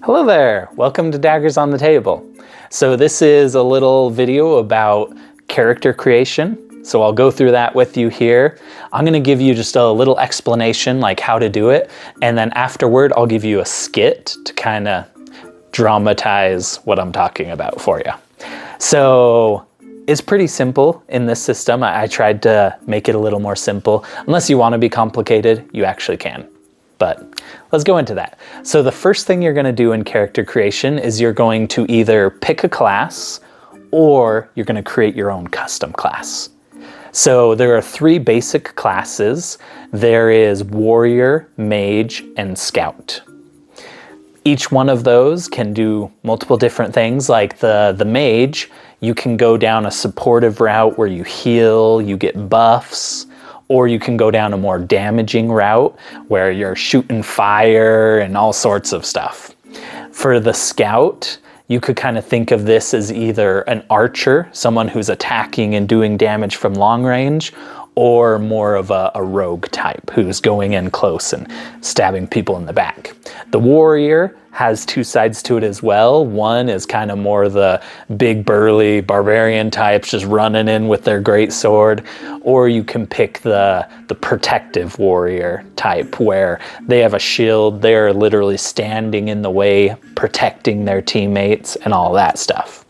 Hello there, welcome to Daggers on the Table. So this is a little video about character creation. So I'll go through that with you here. I'm gonna give you just a little explanation like how to do it. And then afterward, I'll give you a skit to kind of dramatize what I'm talking about for you. So it's pretty simple in this system. I tried to make it a little more simple. Unless you want to be complicated, you actually can. But let's go into that. So the first thing you're going to do in character creation is you're going to either pick a class or you're going to create your own custom class. So there are three basic classes. There is warrior, mage, and scout. Each one of those can do multiple different things. Like the mage, you can go down a supportive route where you heal, you get buffs, or you can go down a more damaging route where you're shooting fire and all sorts of stuff. For the scout, you could kind of think of this as either an archer, someone who's attacking and doing damage from long range, or more of a rogue type who's going in close and stabbing people in the back. The warrior has two sides to it as well. One is kind of more the big burly barbarian types just running in with their great sword, or you can pick the protective warrior type where they have a shield, they're literally standing in the way, protecting their teammates and all that stuff.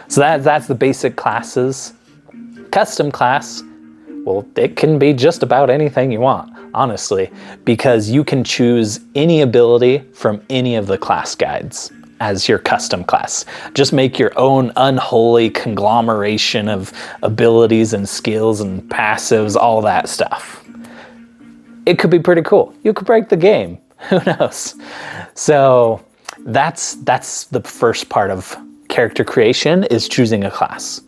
So that's the basic classes. Custom class, well, it can be just about anything you want, honestly, because you can choose any ability from any of the class guides as your custom class. Just make your own unholy conglomeration of abilities and skills and passives, all that stuff. It could be pretty cool. You could break the game, who knows? So that's the first part of character creation, is choosing a class.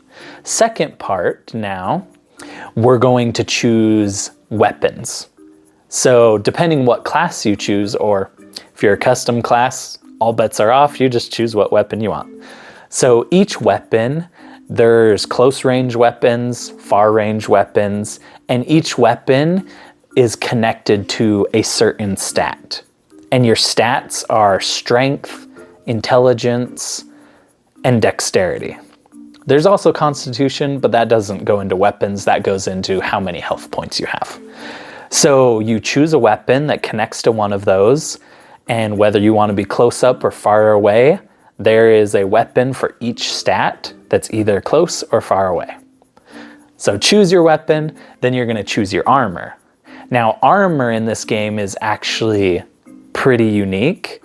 Second part now, we're going to choose weapons. So depending what class you choose, or if you're a custom class, all bets are off, you just choose what weapon you want. So each weapon, there's close range weapons, far range weapons, and each weapon is connected to a certain stat. And your stats are strength, intelligence, and dexterity. There's also constitution, but that doesn't go into weapons. That goes into how many health points you have. So you choose a weapon that connects to one of those, and whether you want to be close up or far away, there is a weapon for each stat that's either close or far away. So choose your weapon, then you're going to choose your armor. Now, armor in this game is actually pretty unique.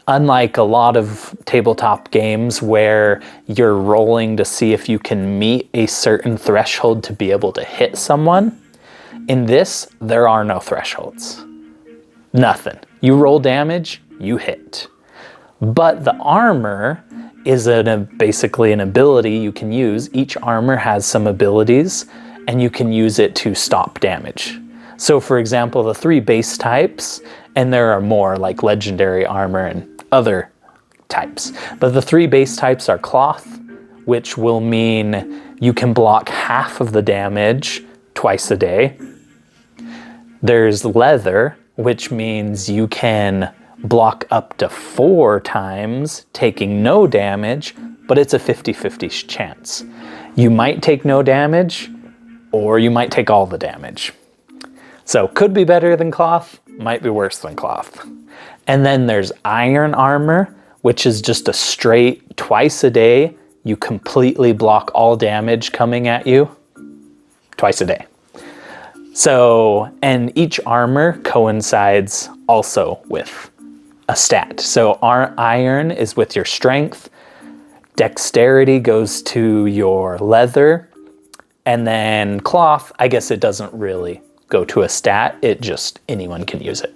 Unlike a lot of tabletop games where you're rolling to see if you can meet a certain threshold to be able to hit someone, in this, there are no thresholds. Nothing. You roll damage, you hit. But the armor is basically an ability you can use. Each armor has some abilities, and you can use it to stop damage. So for example, the three base types, and there are more like legendary armor and other types, but the three base types are cloth, which will mean you can block half of the damage twice a day. There's leather, which means you can block up to 4 times, taking no damage, but it's a 50-50 chance. You might take no damage, or you might take all the damage. So could be better than cloth, might be worse than cloth. And then there's iron armor, which is just a straight twice a day. You completely block all damage coming at you twice a day. So, and each armor coincides also with a stat. So our iron is with your strength, dexterity goes to your leather, and then cloth, I guess it doesn't really go to a stat, it just, anyone can use it.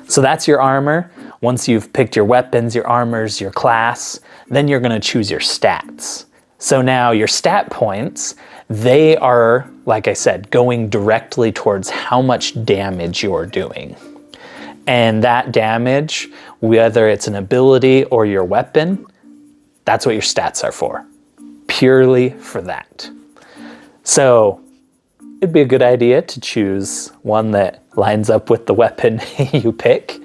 So that's your armor. Once you've picked your weapons, your armors, your class, then you're gonna choose your stats. So now your stat points, they are, like I said, going directly towards how much damage you're doing. And that damage, whether it's an ability or your weapon, that's what your stats are for. Purely for that. So it'd be a good idea to choose one that lines up with the weapon you pick.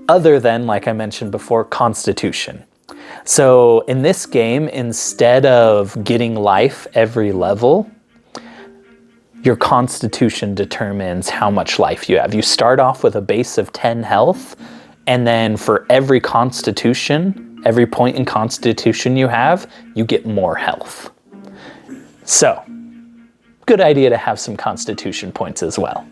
other than, like I mentioned before, Constitution. So in this game, instead of getting life every level, your Constitution determines how much life you have. You start off with a base of 10 health, and then for every Constitution, every point in Constitution you have, you get more health. So, good idea to have some Constitution points as well.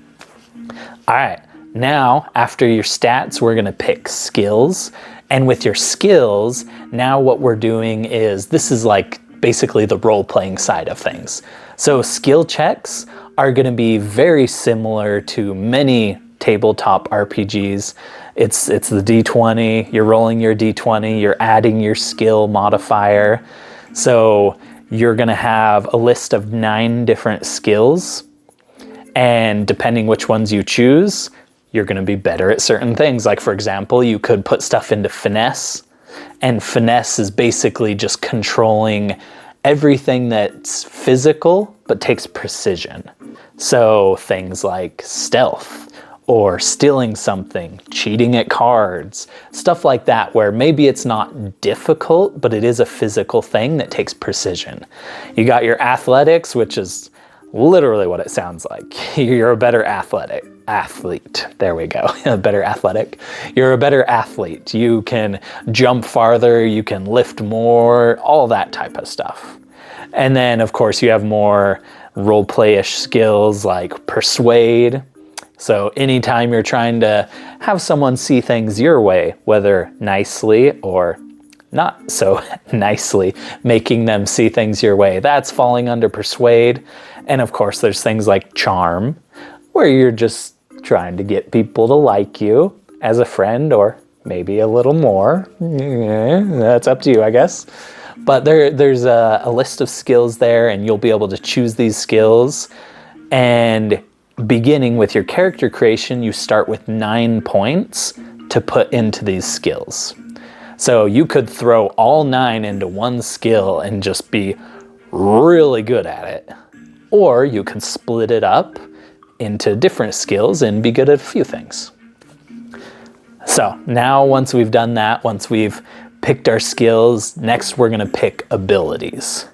All right, now after your stats, we're gonna pick skills. And with your skills, now what we're doing is, this is like basically the role-playing side of things. So skill checks are gonna be very similar to many tabletop RPGs. It's the D20, you're rolling your D20, you're adding your skill modifier. So you're gonna have a list of 9 different skills, and depending which ones you choose, you're gonna be better at certain things. Like for example, you could put stuff into finesse, and finesse is basically just controlling everything that's physical but takes precision. So things like stealth, or stealing something, cheating at cards, stuff like that, where maybe it's not difficult, but it is a physical thing that takes precision. You got your athletics, which is literally what it sounds like. You're a better athlete. There we go. A better athletic. You're a better athlete. You can jump farther, you can lift more, all that type of stuff. And then of course you have more role-play-ish skills like persuade. So anytime you're trying to have someone see things your way, whether nicely or not so nicely, making them see things your way, that's falling under persuade. And of course there's things like charm, where you're just trying to get people to like you as a friend, or maybe a little more. That's up to you, I guess. But there's a list of skills there, and you'll be able to choose these skills. And beginning with your character creation, you start with 9 points to put into these skills. So you could throw all 9 into one skill and just be really good at it. Or you could split it up into different skills and be good at a few things. So now once we've done that, once we've picked our skills, next we're gonna pick abilities.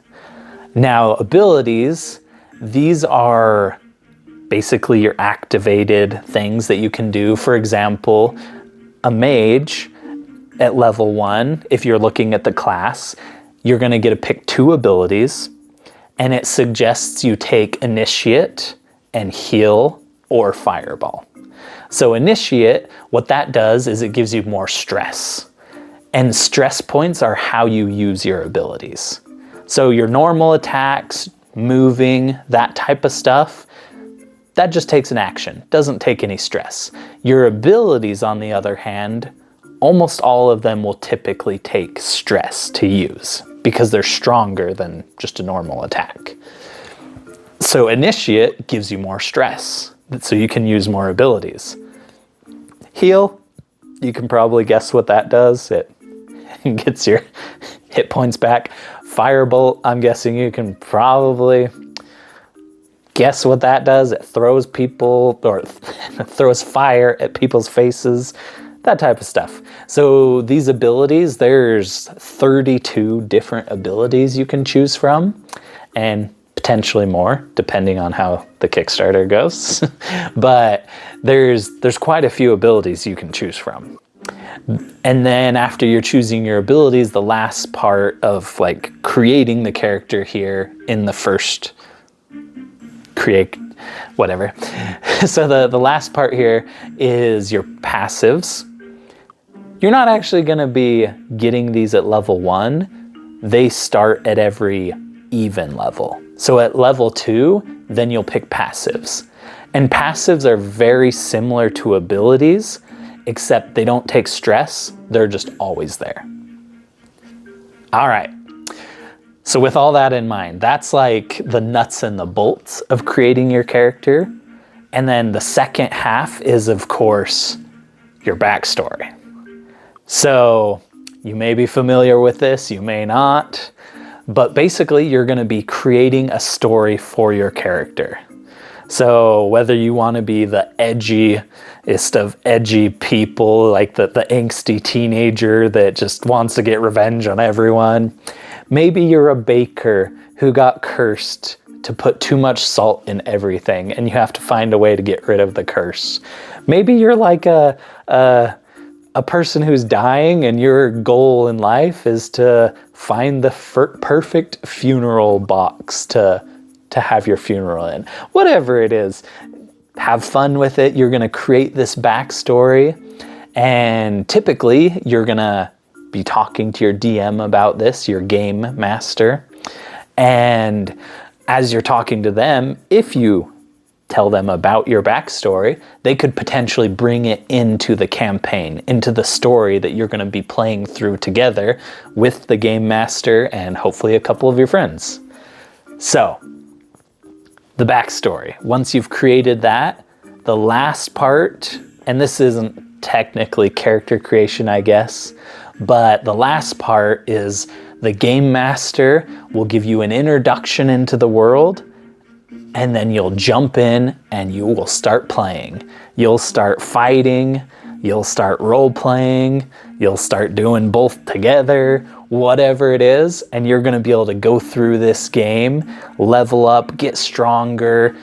Now abilities, these are basically your activated things that you can do. For example, a mage at level 1, if you're looking at the class, you're gonna get to pick 2 abilities, and it suggests you take Initiate and Heal or Fireball. So Initiate, what that does is it gives you more stress. And stress points are how you use your abilities. So your normal attacks, moving, that type of stuff, that just takes an action, doesn't take any stress. Your abilities, on the other hand, almost all of them will typically take stress to use because they're stronger than just a normal attack. So Initiate gives you more stress, so you can use more abilities. Heal, you can probably guess what that does. It gets your hit points back. Firebolt, I'm guessing you can probably guess what that does. It throws people, or throws fire at people's faces, that type of stuff. So these abilities, there's 32 different abilities you can choose from, and potentially more, depending on how the Kickstarter goes. But there's quite a few abilities you can choose from. And then after you're choosing your abilities, the last part of like creating the character here in the first create, whatever. So the last part here is your passives. You're not actually gonna be getting these at level 1. They start at every even level. So at level 2, then you'll pick passives. And passives are very similar to abilities, except they don't take stress, they're just always there. All right, so with all that in mind, that's like the nuts and the bolts of creating your character. And then the second half is, of course, your backstory. So you may be familiar with this, you may not, but basically you're gonna be creating a story for your character. So whether you want to be the edgiest of edgy people, like the angsty teenager that just wants to get revenge on everyone, maybe you're a baker who got cursed to put too much salt in everything and you have to find a way to get rid of the curse. Maybe you're like a person who's dying and your goal in life is to find the perfect funeral box to have your funeral in. Whatever it is, have fun with it. You're gonna create this backstory, and typically you're gonna be talking to your DM about this, your game master. And as you're talking to them, if you tell them about your backstory, they could potentially bring it into the campaign, into the story that you're gonna be playing through together with the game master and hopefully a couple of your friends. So, the backstory. Once you've created that, the last part, and this isn't technically character creation, I guess, but the last part is the game master will give you an introduction into the world, and then you'll jump in and you will start playing. You'll start fighting, you'll start role-playing, you'll start doing both together, whatever it is, and you're gonna be able to go through this game, level up, get stronger,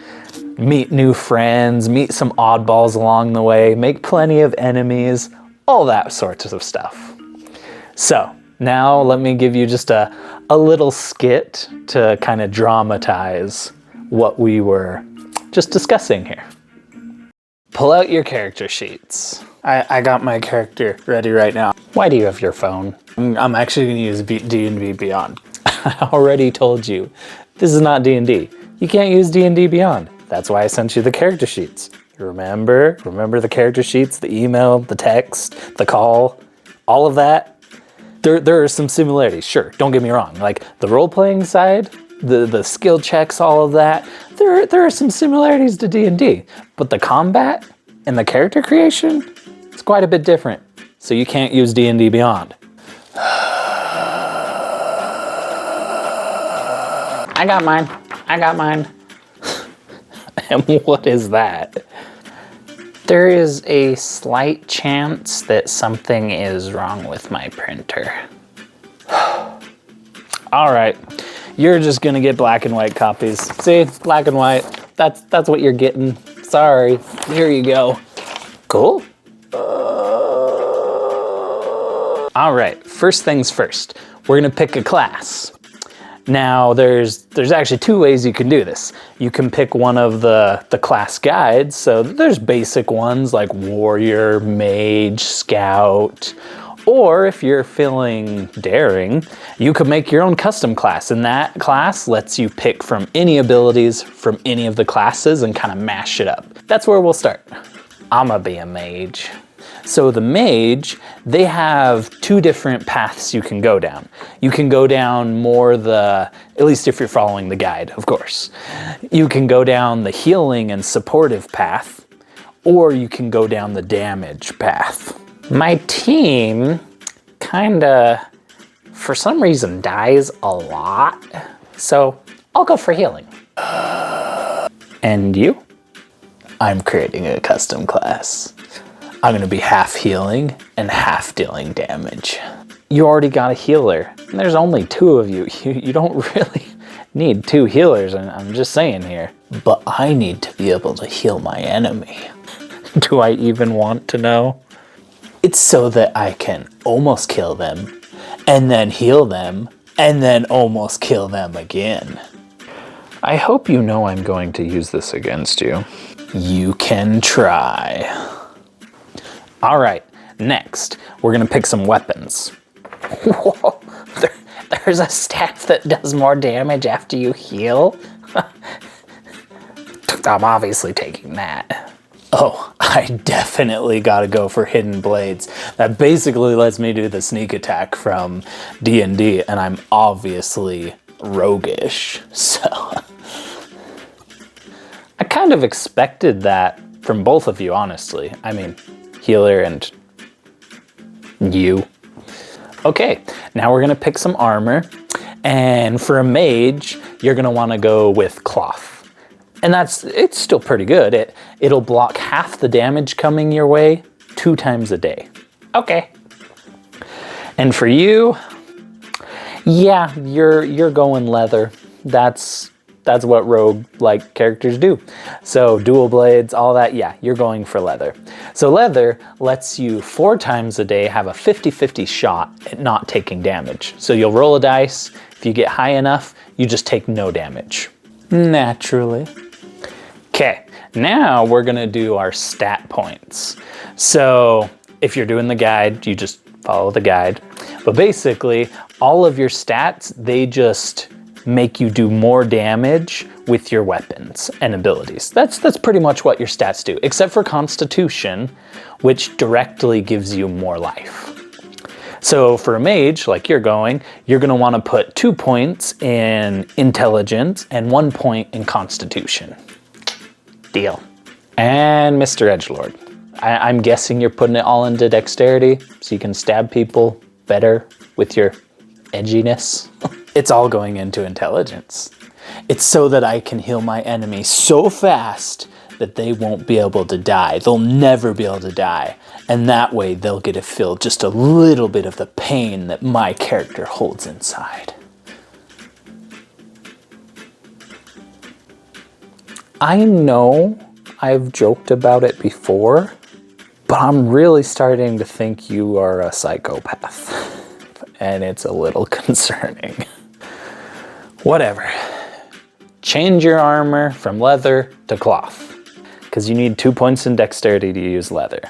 meet new friends, meet some oddballs along the way, make plenty of enemies, all that sorts of stuff. So, now let me give you just a little skit to kind of dramatize what we were just discussing here. Pull out your character sheets. I got my character ready right now. Why do you have your phone? I'm actually gonna use D&D Beyond. I already told you, this is not D&D. You can't use D&D Beyond. That's why I sent you the character sheets. Remember the character sheets, the email, the text, the call, all of that? There are some similarities, sure, don't get me wrong. Like the role-playing side, the skill checks, all of that, there are some similarities to D&D, but the combat and the character creation, it's quite a bit different. So you can't use D&D Beyond. I got mine. And what is that? There is a slight chance that something is wrong with my printer. All right, you're just gonna get black and white copies. See, black and white, that's what you're getting. Sorry, here you go. Cool. All right, first things first, we're gonna pick a class. Now, there's actually two ways you can do this. You can pick one of the class guides. So there's basic ones like warrior, mage, scout, or if you're feeling daring, you could make your own custom class. And that class lets you pick from any abilities from any of the classes and kind of mash it up. That's where we'll start. I'ma be a mage. So the mage, they have two different paths you can go down. You can go down more at least if you're following the guide, of course. You can go down the healing and supportive path, or you can go down the damage path. My team kinda, for some reason, dies a lot, so I'll go for healing. And you? I'm creating a custom class. I'm gonna be half healing and half dealing damage. You already got a healer, and there's only two of you. You don't really need two healers, and I'm just saying here. But I need to be able to heal my enemy. Do I even want to know? It's so that I can almost kill them, and then heal them, and then almost kill them again. I hope you know I'm going to use this against you. You can try. All right, next, we're gonna pick some weapons. Whoa, there's a staff that does more damage after you heal? I'm obviously taking that. Oh, I definitely gotta go for hidden blades. That basically lets me do the sneak attack from D&D, and I'm obviously roguish, so. I kind of expected that from both of you, honestly. I mean, healer and you. Okay, now we're gonna pick some armor. And for a mage, you're gonna wanna go with cloth. And it's still pretty good. It'll block half the damage coming your way 2 times a day. Okay. And for you, yeah, you're going leather. That's what rogue-like characters do. So dual blades, all that, yeah, you're going for leather. So leather lets you 4 times a day have a 50-50 shot at not taking damage. So you'll roll a dice. If you get high enough, you just take no damage. Naturally. Okay, now we're gonna do our stat points. So if you're doing the guide, you just follow the guide. But basically, all of your stats, they just make you do more damage with your weapons and abilities. That's pretty much what your stats do, except for Constitution, which directly gives you more life. So for a mage, like you're gonna wanna put 2 points in Intelligence and 1 point in Constitution. Deal. And Mr. Edgelord, I'm guessing you're putting it all into Dexterity so you can stab people better with your edginess. It's all going into Intelligence. It's so that I can heal my enemy so fast that they won't be able to die. They'll never be able to die. And that way they'll get to feel just a little bit of the pain that my character holds inside. I know I've joked about it before, but I'm really starting to think you are a psychopath. And it's a little concerning. Whatever. Change your armor from leather to cloth, because you need 2 points in Dexterity to use leather.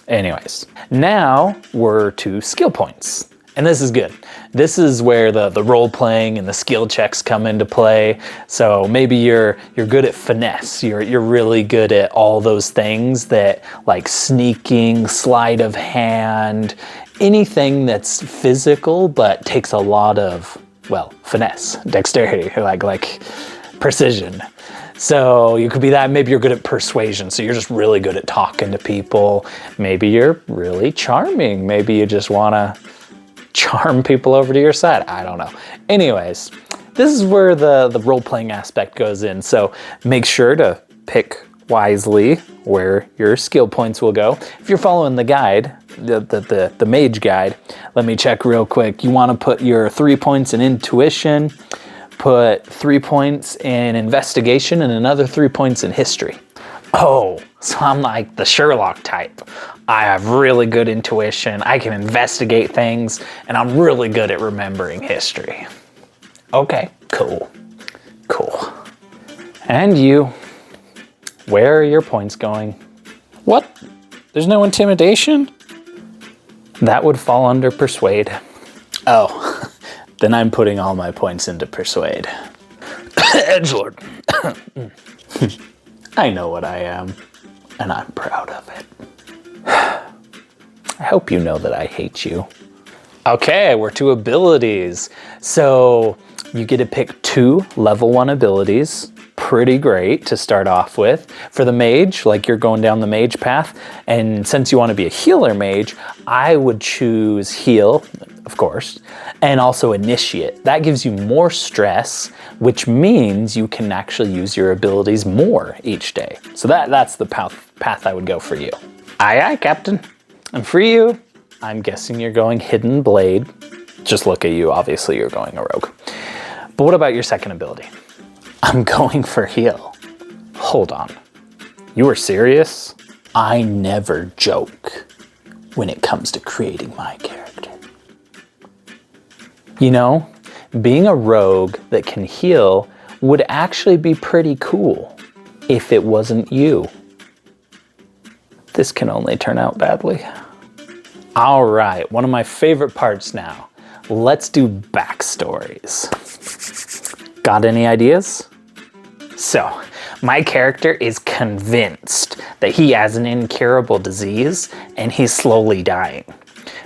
Anyways, now we're to skill points. And this is good. This is where the role playing and the skill checks come into play. So maybe you're good at finesse. You're really good at all those things that, like sneaking, sleight of hand, anything that's physical but takes a lot of, well, finesse, dexterity, like precision. So you could be that. Maybe you're good at persuasion, so you're just really good at talking to people. Maybe you're really charming. Maybe you just want to charm people over to your side. I don't know. Anyways, this is where the role-playing aspect goes in. So make sure to pick wisely where your skill points will go. If you're following the guide, the mage guide, let me check real quick. You want to put your 3 points in intuition, put 3 points in investigation, and another 3 points in history. Oh, so I'm like the Sherlock type. I have really good intuition, I can investigate things, and I'm really good at remembering history. Okay, cool. And you, where are your points going? What? There's no intimidation? That would fall under persuade. Oh, then I'm putting all my points into persuade. Edgelord. I know what I am, and I'm proud of it. I hope you know that I hate you. Okay, we're to abilities. So you get to pick 2 level 1 abilities. Pretty great to start off with. For the mage, like you're going down the mage path, and since you want to be a healer mage, I would choose heal, of course, and also initiate. That gives you more stress, which means you can actually use your abilities more each day. So that's the path I would go for you. Aye, aye, Captain. And for you, I'm guessing you're going Hidden Blade. Just look at you, obviously you're going a rogue. But what about your second ability? I'm going for heal. Hold on. You are serious? I never joke when it comes to creating my character. You know, being a rogue that can heal would actually be pretty cool if it wasn't you. This can only turn out badly. All right, one of my favorite parts now. Let's do backstories. Got any ideas? So, my character is convinced that he has an incurable disease and he's slowly dying.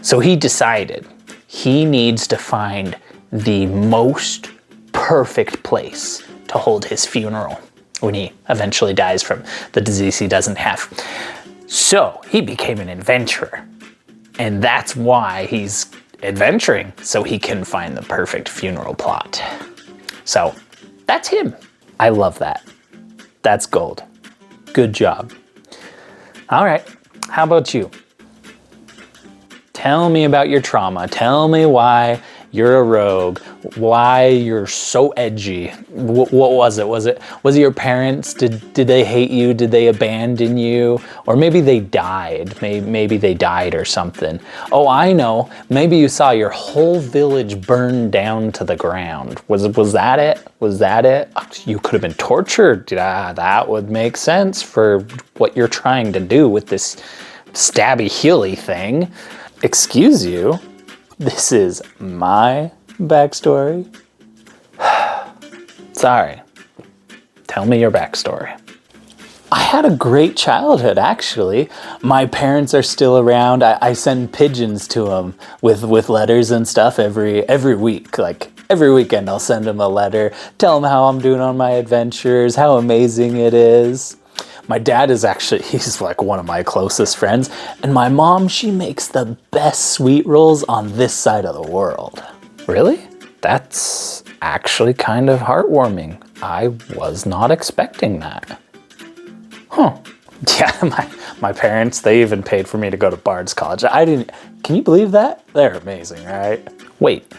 So he decided he needs to find the most perfect place to hold his funeral when he eventually dies from the disease he doesn't have. So he became an adventurer, and that's why he's adventuring, so he can find the perfect funeral plot. So that's him. I love that. That's gold. Good job. All right, how about you? Tell me about your trauma. Tell me why you're a rogue, why you're so edgy. What was it? Was it your parents? Did they hate you? Did they abandon you? Or maybe they died. Maybe they died or something. Oh, I know. Maybe you saw your whole village burn down to the ground. Was that it? Was that it? You could have been tortured. That would make sense for what you're trying to do with this stabby healy thing. Excuse you? This is my backstory? Sorry. Tell me your backstory. I had a great childhood, actually. My parents are still around. I send pigeons to them with letters and stuff every week. Like, every weekend I'll send them a letter, tell them how I'm doing on my adventures, how amazing it is. My dad is actually, he's like one of my closest friends. And my mom, she makes the best sweet rolls on this side of the world. Really? That's actually kind of heartwarming. I was not expecting that. Huh. Yeah, my parents, they even paid for me to go to Bard's College. Can you believe that? They're amazing, right? Wait,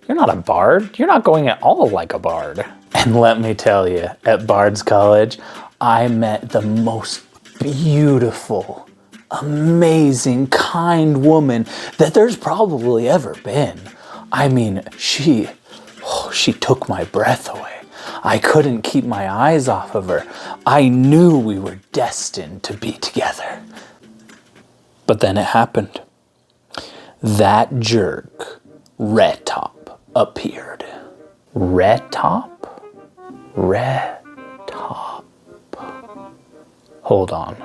you're not a bard? You're not going at all like a bard. And let me tell you, at Bard's College, I met the most beautiful, amazing, kind woman that there's probably ever been. I mean, she took my breath away. I couldn't keep my eyes off of her. I knew we were destined to be together. But then it happened. That jerk, Red Top, appeared. Red Top? Red Top. Hold on.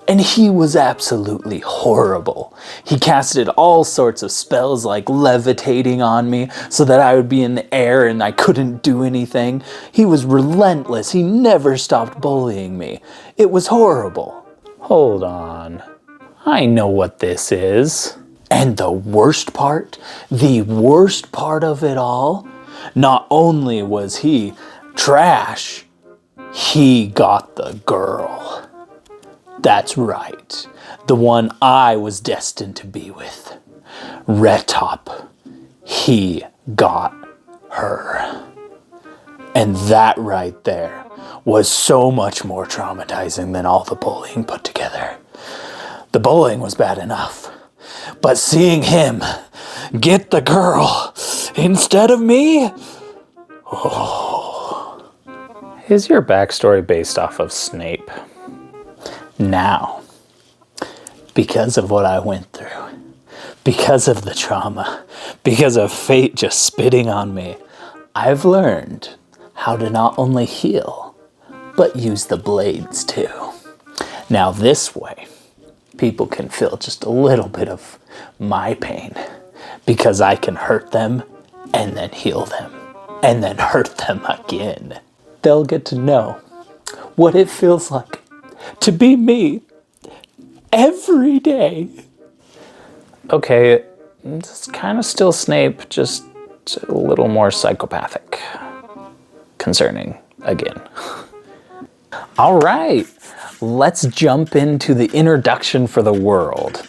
And he was absolutely horrible. He casted all sorts of spells like levitating on me so that I would be in the air and I couldn't do anything. He was relentless. He never stopped bullying me. It was horrible. Hold on. I know what this is. And the worst part of it all, not only was he trash, he got the girl. That's right, the one I was destined to be with. Red Top, he got her. And that right there was so much more traumatizing than all the bullying put together. The bullying was bad enough, but seeing him get the girl instead of me, oh. Is your backstory based off of Snape? Now, because of what I went through, because of the trauma, because of fate just spitting on me, I've learned how to not only heal, but use the blades too. Now this way, people can feel just a little bit of my pain, because I can hurt them and then heal them and then hurt them again. They'll get to know what it feels like to be me every day. Okay, it's kind of still Snape, just a little more psychopathic. Concerning, again. All right, let's jump into the introduction for the world.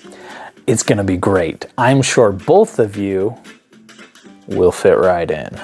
It's gonna be great. I'm sure both of you will fit right in.